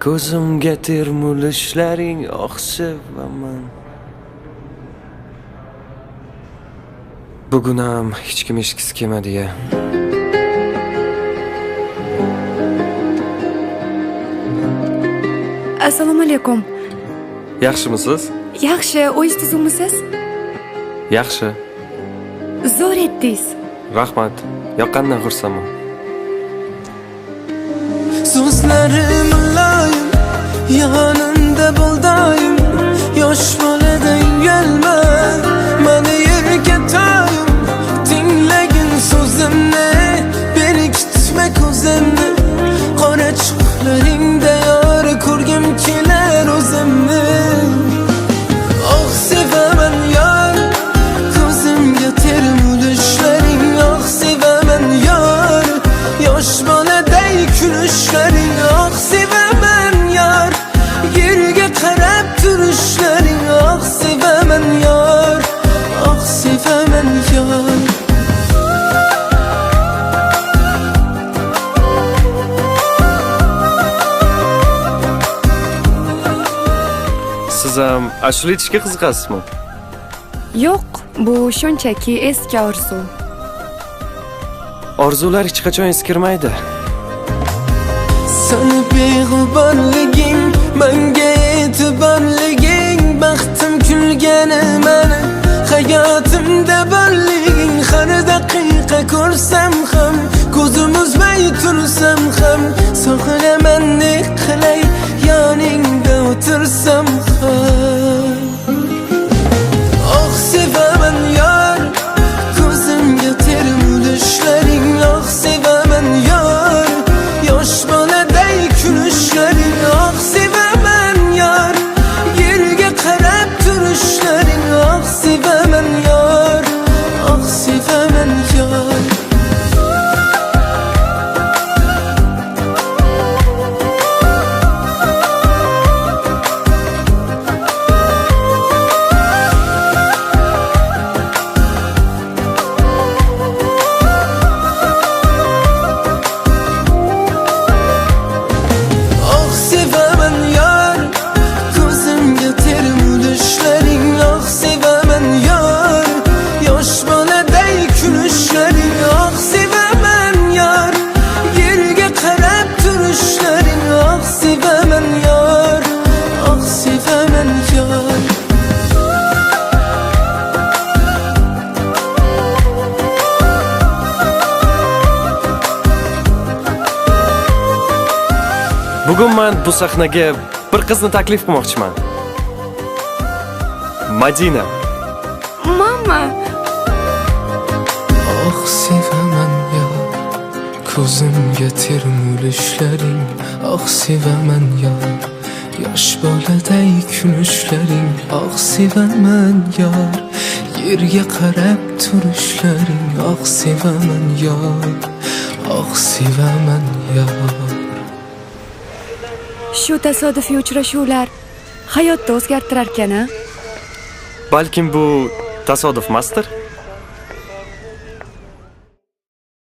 Ko'zimga termulishlaring sevaman. Bugun ham hech kim eshitgisi kelmadi-ya. Assalomu alaykum. Yaxshimisiz? Yaxshi, o'zingiz tuzukmisiz? Yaxshi. Zo'r etdingiz. Rahmat. Yoqqandan xursandman. So'zlarim muloyim, yonimda bo'ldayim. Yosh boladan uyalma, meni yerga toyim. Tinglagin so'zimni, berkitma ko'zimni. Qora chiqlaringda yor ko'rgim kelar o'zimni. Oh sevaman yor, ko'zimga termulishlaring. Oh sevaman yor, yosh boladay kulishlaring. Oh sevaman yor, yerga qarab turishlaring. Oh sevaman yor, oh sevaman yor. Siz ham ashula aytishga qiziqasizmi? Yo'q, bu shunchaki eski orzu. Orzular hech qachon eskirmaydi. Seni beg'uborliging, menga e'tiborliging, baxtim kulgani meni, hayotimda borliging. Har daqiqa ko'rsam ham, ko'zim uzmay tursam ham, so'qilaman ne qilay, yoningda o'tirsam ham. Oh sevaman yor, ko'zimga termulishlaring. Oh sevaman yor, yosh boladay kulishlaring. Oh sevaman yor, yerga qarab turishlaring. Oh sevaman yor, oh sevaman yor. Bugun men bu sahnaga bir qizni taklif qilmoqchiman. Madina. Mama. Oh sevaman yor, ko'zimga termulishlaring. Oh sevaman yor, yosh boladay kulishlaring. Oh sevaman yor, yerga qarab turishlaring. Oh sevaman yor, oh sevaman yor. Shu tasodifiy uchrashuvlar hayotni o'zgartirar ekan-a? Balkim bu tasodif emasdir?